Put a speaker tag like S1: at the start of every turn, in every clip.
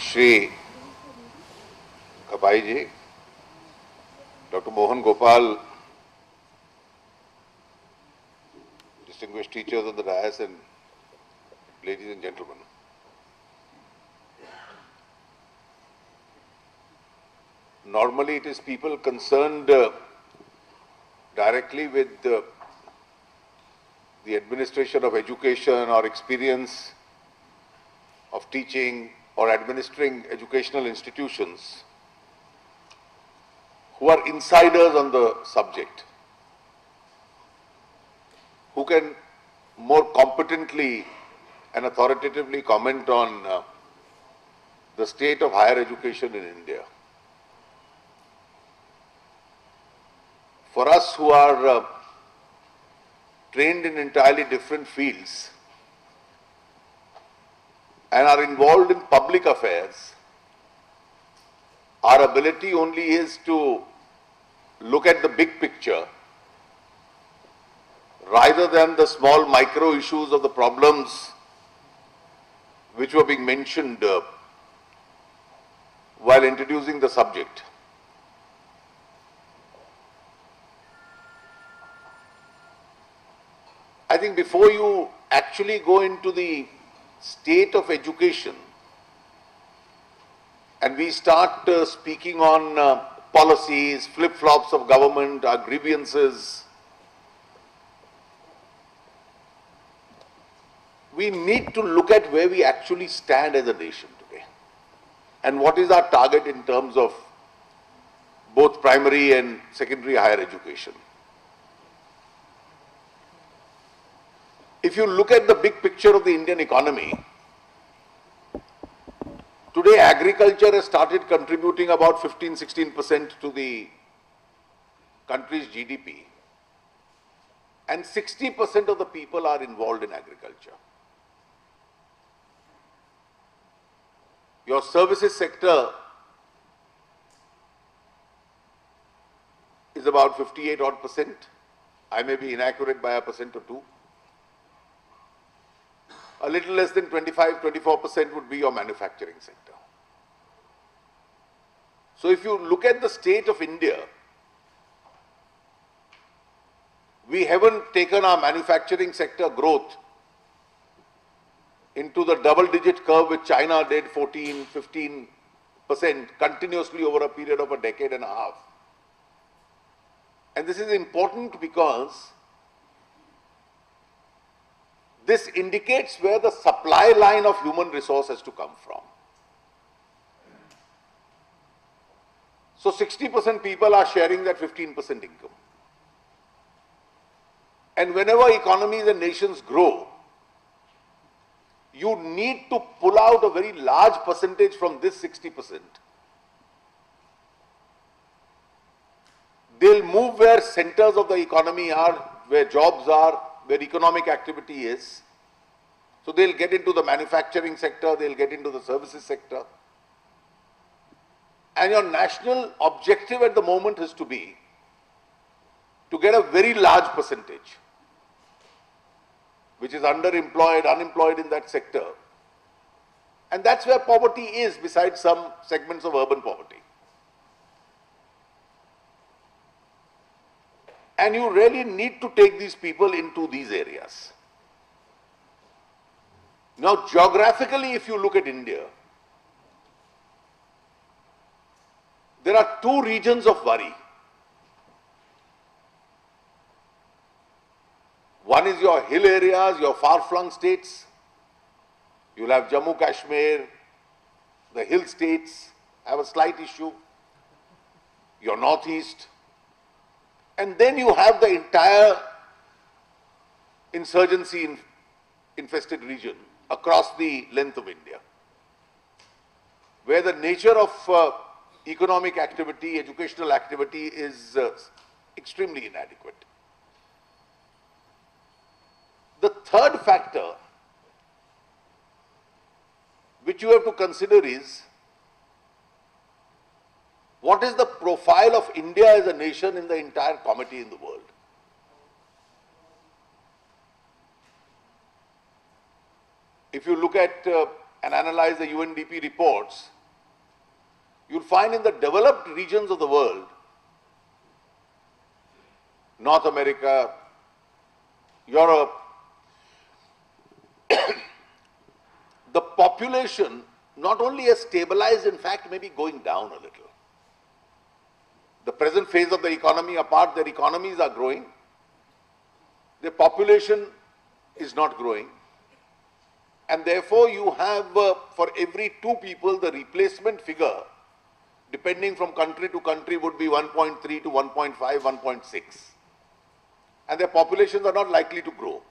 S1: Shri Kapai ji, Dr. Mohan Gopal, distinguished teachers on the dais, and ladies and gentlemen. Normally it is people concerned directly with the administration of education or experience of teaching or administering educational institutions who are insiders on the subject, who can more competently and authoritatively comment on the state of higher education in India. For us who are trained in entirely different fields and are involved in public affairs, our ability only is to look at the big picture rather than the small micro issues of the problems which were being mentioned while introducing the subject. I think before you actually go into the state of education and we start speaking on policies, flip-flops of government, our grievances, we need to look at where we actually stand as a nation today and what is our target in terms of both primary and secondary higher education. If you look at the big picture of the Indian economy, today agriculture has started contributing about 15–16% to the country's GDP, and 60% of the people are involved in agriculture. Your services sector is about 58% odd. I may be inaccurate by 1% or 2%. A little less than 25–24% would be your manufacturing sector. So if you look at the state of India, we haven't taken our manufacturing sector growth into the double-digit curve which China did, 14–15% continuously over a period of a decade and a half. And this is important because this indicates where the supply line of human resource has to come from. So 60% people are sharing that 15% income. And whenever economies and nations grow, you need to pull out a very large percentage from this 60%. They'll move where centers of the economy are, where jobs are, where economic activity is. So they'll get into the manufacturing sector, they'll get into the services sector. And your national objective at the moment is to be to get a very large percentage which is underemployed, unemployed in that sector. And that's where poverty is, besides some segments of urban poverty. And you really need to take these people into these areas. Now, geographically, if you look at India, there are two regions of worry. One is your hill areas, your far-flung states. You'll have Jammu, Kashmir, the hill states have a slight issue. Your northeast. And then you have the entire insurgency-infested region across the length of India, where the nature of economic activity, educational activity is extremely inadequate. The third factor which you have to consider is what is the profile of India as a nation in the entire comity in the world. If you look at and analyze the UNDP reports, You'll find in the developed regions of the world, North America, Europe, the population not only has stabilized, in fact, maybe going down a little. The present phase of the economy apart, their economies are growing. Their population is not growing. And therefore, you have for every 2 people, the replacement figure, depending from country to country, would be 1.3 to 1.5, 1.6. And their populations are not likely to grow,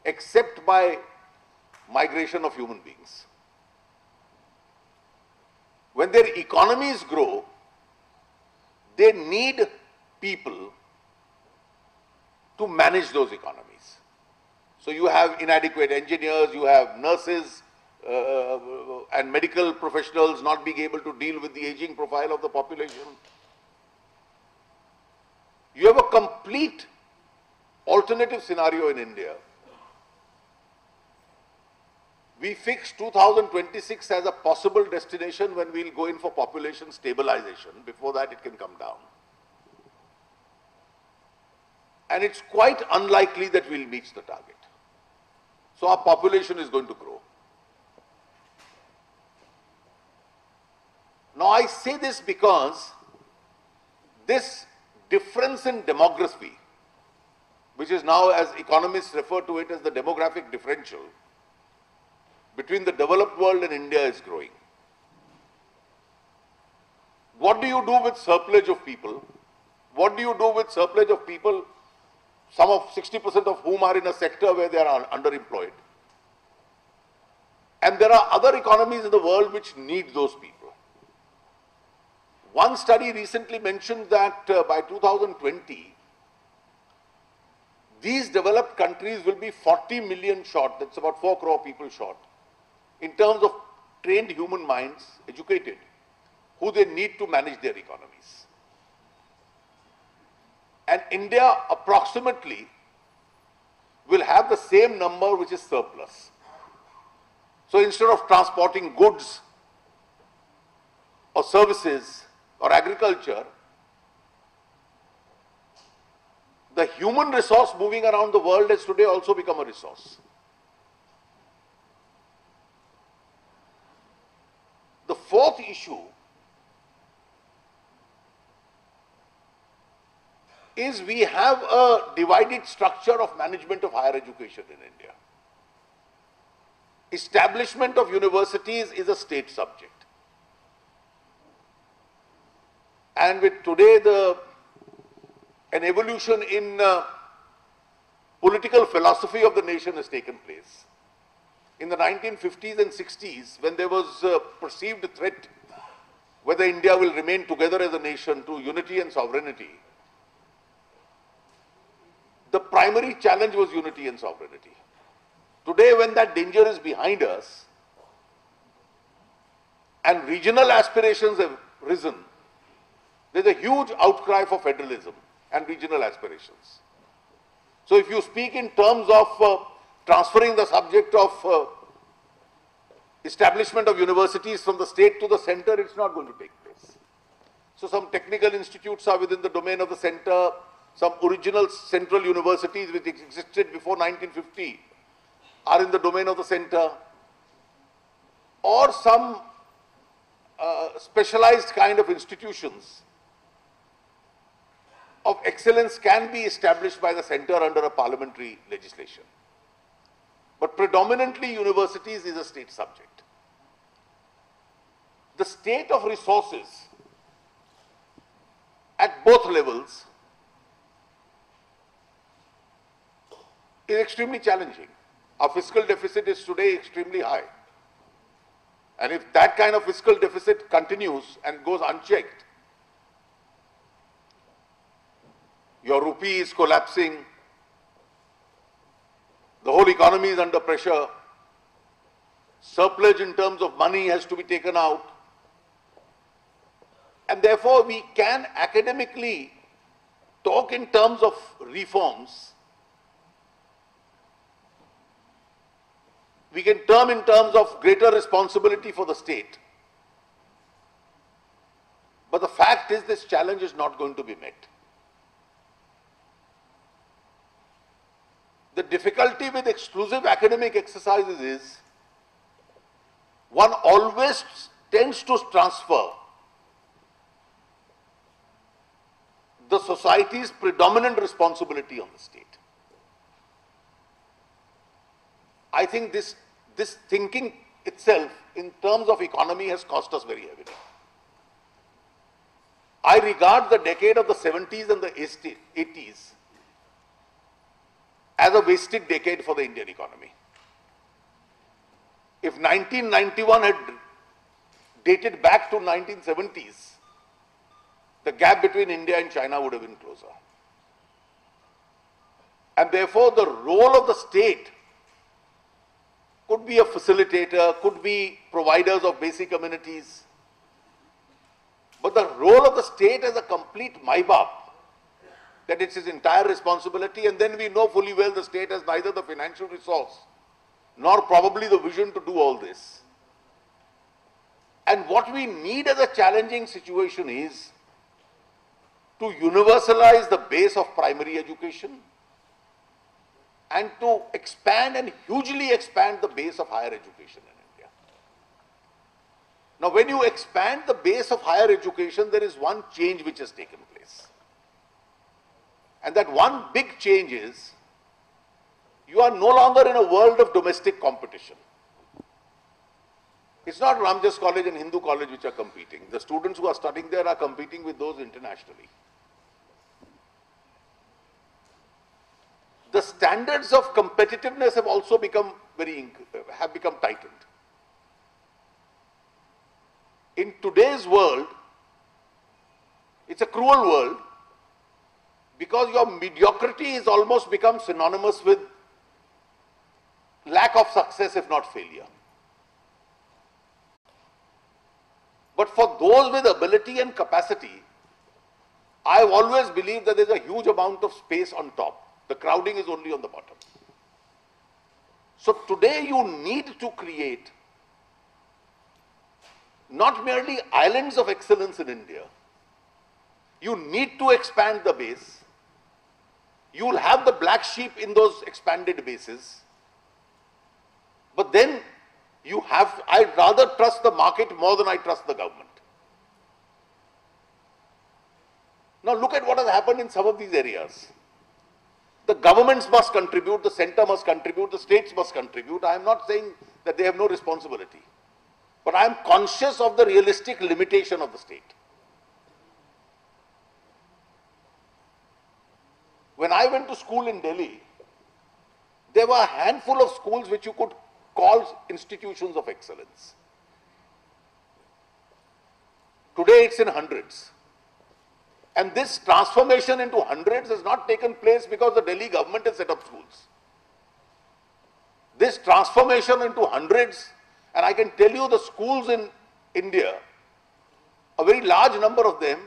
S1: except by migration of human beings. When their economies grow, they need people to manage those economies. So you have inadequate engineers, you have nurses and medical professionals not being able to deal with the aging profile of the population. You have a complete alternative scenario in India. We fixed 2026 as a possible destination when we'll go in for population stabilization. Before that, it can come down. And it's quite unlikely that we'll meet the target. So our population is going to grow. Now I say this because this difference in demography, which is now, as economists refer to it as the demographic differential, between the developed world and India is growing. What do you do with surplus of people? What do you do with surplus of people, some of 60% of whom are in a sector where they are underemployed? And there are other economies in the world which need those people. One study recently mentioned that by 2020, these developed countries will be 40 million short, that's about 4 crore people short, in terms of trained human minds, educated, who they need to manage their economies. And India approximately will have the same number, which is surplus. So instead of transporting goods or services or agriculture, the human resource moving around the world has today also become a resource. The fourth issue is we have a divided structure of management of higher education in India. Establishment of universities is a state subject. And with today an evolution in political philosophy of the nation has taken place. In the 1950s and 60s, when there was a perceived threat whether India will remain together as a nation to unity and sovereignty, the primary challenge was unity and sovereignty. Today, when that danger is behind us and regional aspirations have risen, there's a huge outcry for federalism and regional aspirations. So if you speak in terms of transferring the subject of establishment of universities from the state to the center, it's not going to take place. So some technical institutes are within the domain of the center, some original central universities which existed before 1950 are in the domain of the center, or some specialized kind of institutions of excellence can be established by the center under a parliamentary legislation. But predominantly universities is a state subject. The state of resources at both levels is extremely challenging. Our fiscal deficit is today extremely high. And if that kind of fiscal deficit continues and goes unchecked, your rupee is collapsing, the whole economy is under pressure, surplus in terms of money has to be taken out, and therefore we can academically talk in terms of reforms. We can term in terms of greater responsibility for the state. But the fact is this challenge is not going to be met. The difficulty with exclusive academic exercises is one always tends to transfer the society's predominant responsibility on the state. I think this thinking itself in terms of economy has cost us very heavily. I regard the decade of the 70s and the 80s as a wasted decade for the Indian economy. If 1991 had dated back to 1970s, the gap between India and China would have been closer. And therefore, the role of the state could be a facilitator, could be providers of basic amenities. But the role of the state as a complete MIBAP, that it's its entire responsibility, and then we know fully well the state has neither the financial resource nor probably the vision to do all this. And what we need as a challenging situation is to universalize the base of primary education and to expand and hugely expand the base of higher education in India. Now, when you expand the base of higher education, there is one change which has taken place. And that one big change is you are no longer in a world of domestic competition. It's not Ramjas College and Hindu College which are competing. The students who are studying there are competing with those internationally. The standards of competitiveness have also become tightened. In today's world, it's a cruel world because your mediocrity has almost become synonymous with lack of success, if not failure. But for those with ability and capacity, I've always believed that there's a huge amount of space on top. The crowding is only on the bottom. So today you need to create not merely islands of excellence in India. You need to expand the base. You will have the black sheep in those expanded bases. But then I'd rather trust the market more than I trust the government. Now look at what has happened in some of these areas. The governments must contribute, the center must contribute, the states must contribute. I am not saying that they have no responsibility. But I am conscious of the realistic limitation of the state. When I went to school in Delhi, there were a handful of schools which you could call institutions of excellence. Today it's in hundreds. And this transformation into hundreds has not taken place because the Delhi government has set up schools. This transformation into hundreds, and I can tell you the schools in India, a very large number of them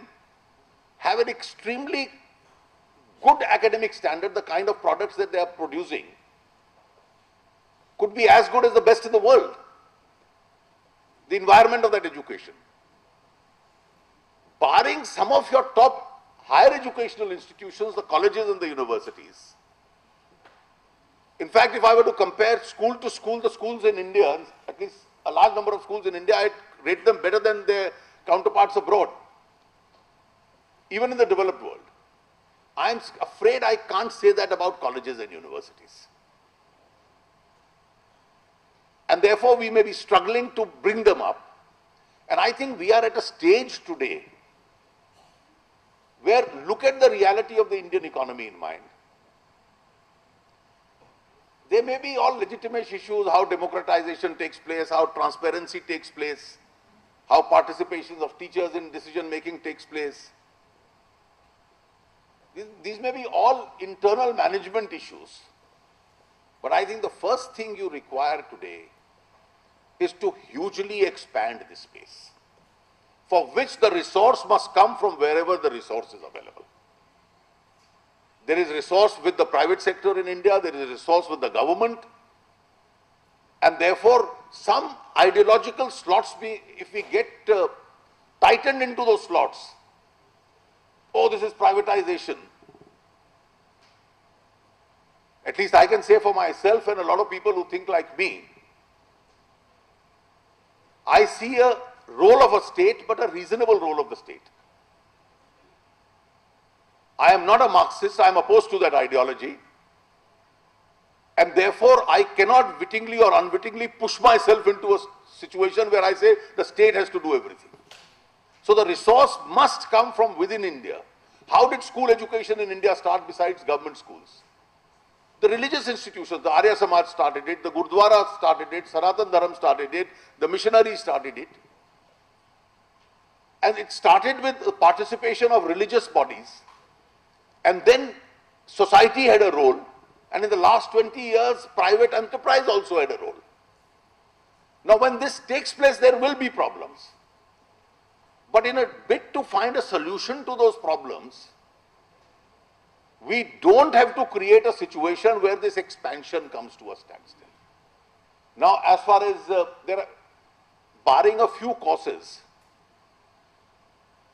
S1: have an extremely good academic standard. The kind of products that they are producing could be as good as the best in the world. The environment of that education. Barring some of your top higher educational institutions, the colleges and the universities. In fact, if I were to compare school to school, the schools in India, at least a large number of schools in India, I'd rate them better than their counterparts abroad, even in the developed world. I'm afraid I can't say that about colleges and universities. And therefore, we may be struggling to bring them up. And I think we are at a stage today where, look at the reality of the Indian economy in mind. There may be all legitimate issues, how democratization takes place, how transparency takes place, how participation of teachers in decision making takes place. These may be all internal management issues. But I think the first thing you require today is to hugely expand this space, for which the resource must come from wherever the resource is available. There is resource with the private sector in India, there is resource with the government, and therefore some ideological slots, if we get tightened into those slots. Oh, this is privatization. At least I can say for myself and a lot of people who think like me, I see a role of a state, but a reasonable role of the state. I am not a Marxist, I am opposed to that ideology. And therefore, I cannot wittingly or unwittingly push myself into a situation where I say the state has to do everything. So the resource must come from within India. How did school education in India start besides government schools? The religious institutions, the Arya Samaj started it, the Gurdwara started it, Sanatan Dharam started it, the missionaries started it. And it started with the participation of religious bodies. And then society had a role. And in the last 20 years, private enterprise also had a role. Now, when this takes place, there will be problems. But in a bid to find a solution to those problems, we don't have to create a situation where this expansion comes to a standstill. Now, as far as barring a few causes,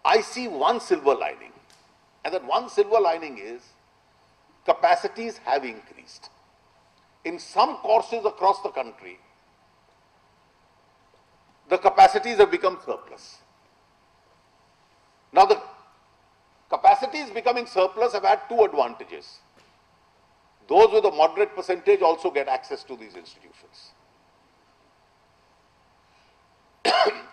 S1: I see one silver lining. And that one silver lining is capacities have increased. In some courses across the country, the capacities have become surplus. Now, the capacities becoming surplus have had two advantages. Those with a moderate percentage also get access to these institutions.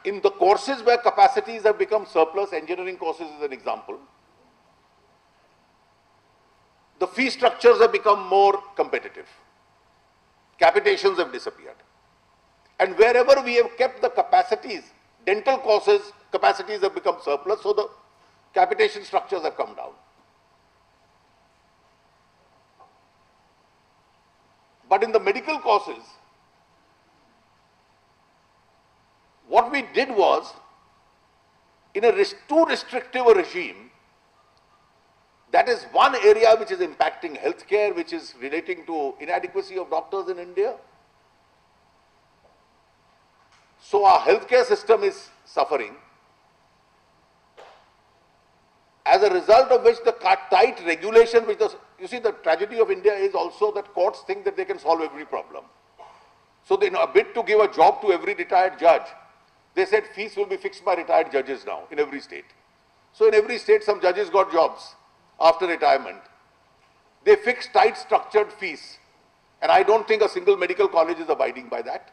S1: In the courses where capacities have become surplus, engineering courses is an example, the fee structures have become more competitive. Capitations have disappeared. And wherever we have kept the capacities, dental courses, capacities have become surplus, so the capitation structures have come down. But in the medical courses, what we did was, in a too restrictive a regime, that is one area which is impacting healthcare, which is relating to inadequacy of doctors in India. So our healthcare system is suffering, as a result of which the tight regulation, you see, the tragedy of India is also that courts think that they can solve every problem. So in a bid to give a job to every retired judge, they said fees will be fixed by retired judges now in every state. So in every state, some judges got jobs after retirement. They fixed tight structured fees. And I don't think a single medical college is abiding by that.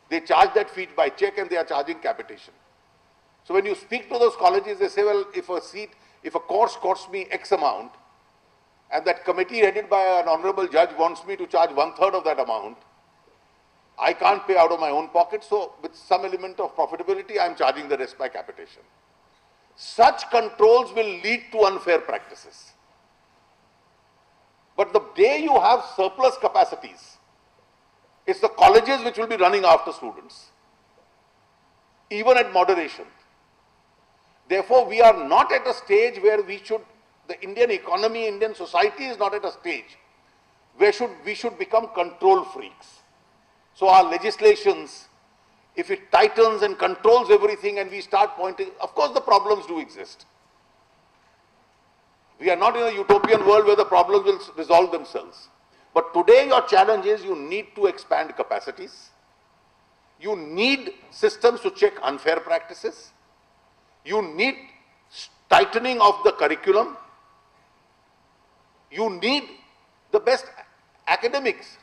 S1: They charge that fee by check and they are charging capitation. So when you speak to those colleges, they say, well, if a course costs me X amount, and that committee headed by an honorable judge wants me to charge 1/3 of that amount, I can't pay out of my own pocket, so with some element of profitability, I'm charging the rest by capitation. Such controls will lead to unfair practices. But the day you have surplus capacities, it's the colleges which will be running after students, even at moderation. Therefore, we are not at a stage where the Indian economy, Indian society is not at a stage where we should become control freaks. So our legislations, if it tightens and controls everything and we start pointing, of course the problems do exist. We are not in a utopian world where the problems will resolve themselves. But today your challenge is you need to expand capacities. You need systems to check unfair practices. You need tightening of the curriculum. You need the best academics.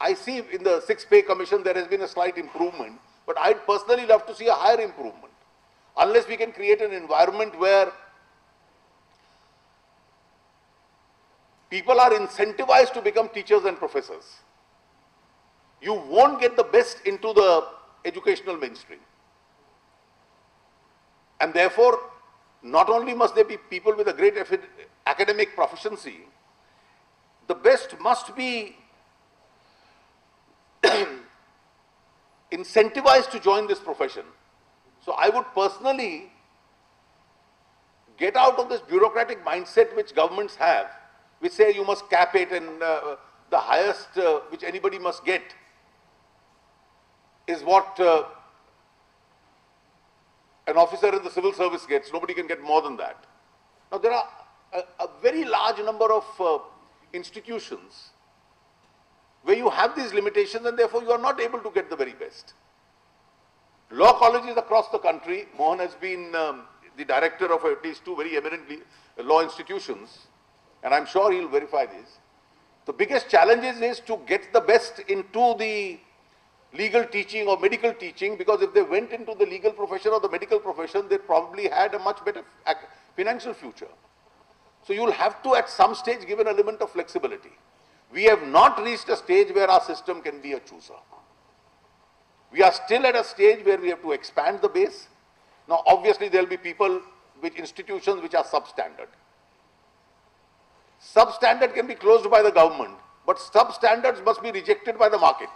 S1: I see in the 6th Pay Commission there has been a slight improvement, but I'd personally love to see a higher improvement. Unless we can create an environment where people are incentivized to become teachers and professors, you won't get the best into the educational mainstream. And therefore, not only must there be people with a great academic proficiency, the best must be incentivized to join this profession. So I would personally get out of this bureaucratic mindset which governments have, which say you must cap it and the highest which anybody must get is what an officer in the civil service gets. Nobody can get more than that. Now, there are a very large number of institutions where you have these limitations and therefore you are not able to get the very best. Law colleges across the country, Mohan has been the director of at least two very eminent law institutions, and I'm sure he'll verify this. The biggest challenge is to get the best into the legal teaching or medical teaching, because if they went into the legal profession or the medical profession, they probably had a much better financial future. So you'll have to at some stage give an element of flexibility. We have not reached a stage where our system can be a chooser. We are still at a stage where we have to expand the base. Now, obviously, there will be people, institutions which are substandard. Substandard can be closed by the government, but substandards must be rejected by the market.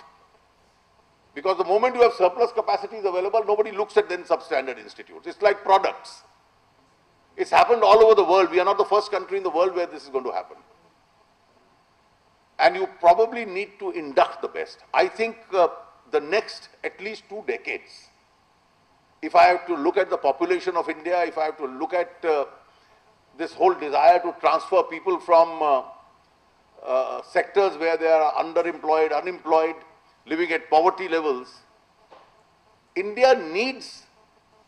S1: Because the moment you have surplus capacities available, nobody looks at then substandard institutes. It's like products. It's happened all over the world. We are not the first country in the world where this is going to happen. And you probably need to induct the best. I think the next at least 2 decades, if I have to look at the population of India, if I have to look at this whole desire to transfer people from sectors where they are underemployed, unemployed, living at poverty levels, India needs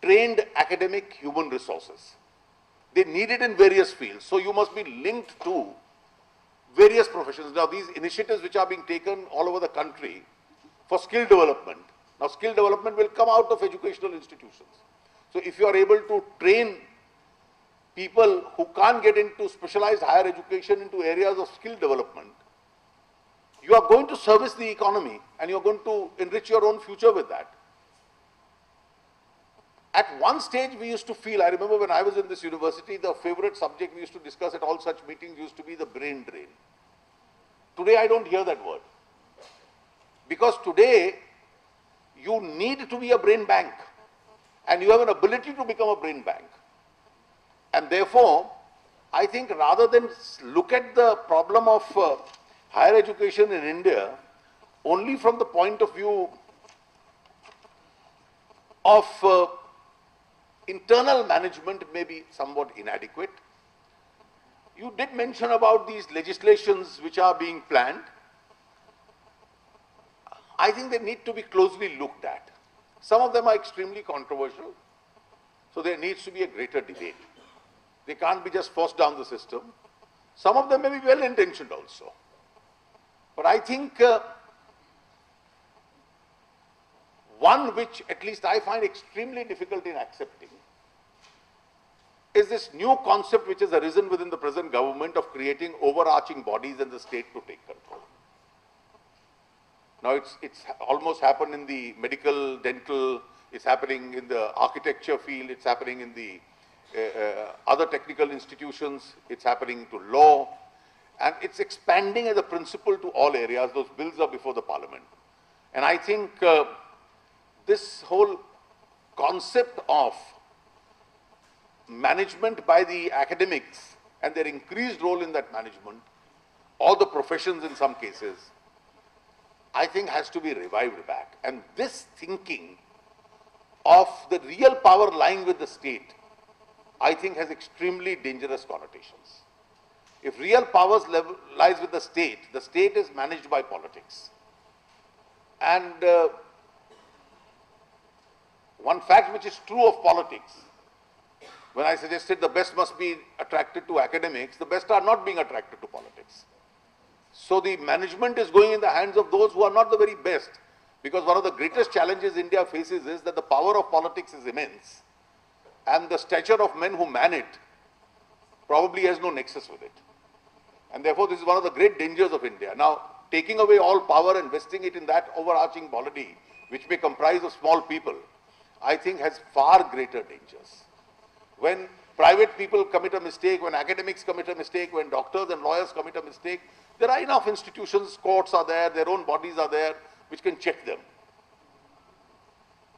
S1: trained academic human resources. They need it in various fields. So you must be linked to various professions. Now, these initiatives which are being taken all over the country for skill development. Now, skill development will come out of educational institutions. So if you are able to train people who can't get into specialized higher education into areas of skill development, you are going to service the economy and you are going to enrich your own future with that. At one stage we used to feel, I remember when I was in this university, the favorite subject we used to discuss at all such meetings used to be the brain drain. Today I don't hear that word. Because today you need to be a brain bank and you have an ability to become a brain bank. And therefore, I think rather than look at the problem of higher education in India only from the point of view of internal management may be somewhat inadequate. You did mention about these legislations which are being planned. I think they need to be closely looked at. Some of them are extremely controversial, so there needs to be a greater debate. They can't be just forced down the system. Some of them may be well-intentioned also. But I think one which at least I find extremely difficult in accepting is this new concept which has arisen within the present government of creating overarching bodies and the state to take control. Now it's almost happened in the medical, dental, it's happening in the architecture field, it's happening in the other technical institutions, it's happening to law, and it's expanding as a principle to all areas. Those bills are before the parliament. And I think this whole concept of management by the academics and their increased role in that management, all the professions in some cases, I think has to be revived back. And this thinking of the real power lying with the state, I think has extremely dangerous connotations. If real power lies with the state is managed by politics. And one fact which is true of politics, when I suggested the best must be attracted to academics, the best are not being attracted to politics. So the management is going in the hands of those who are not the very best, because one of the greatest challenges India faces is that the power of politics is immense and the stature of men who man it probably has no nexus with it. And therefore this is one of the great dangers of India. Now, taking away all power and vesting it in that overarching body, which may comprise of small people, I think has far greater dangers. When private people commit a mistake, when academics commit a mistake, when doctors and lawyers commit a mistake, there are enough institutions, courts are there, their own bodies are there, which can check them.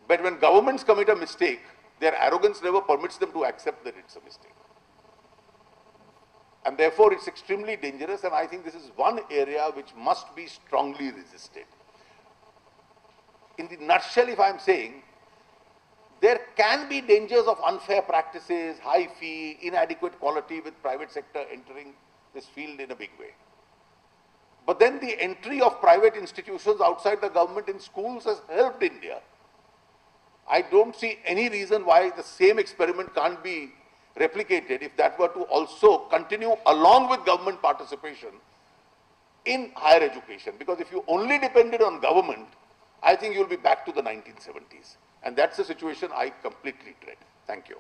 S1: But when governments commit a mistake, their arrogance never permits them to accept that it's a mistake. And therefore it's extremely dangerous, and I think this is one area which must be strongly resisted. In the nutshell, if I'm saying, there can be dangers of unfair practices, high fee, inadequate quality with private sector entering this field in a big way. But then the entry of private institutions outside the government in schools has helped India. I don't see any reason why the same experiment can't be replicated if that were to also continue along with government participation in higher education. Because if you only depended on government, I think you'll be back to the 1970s. And that's a situation I completely dread. Thank you.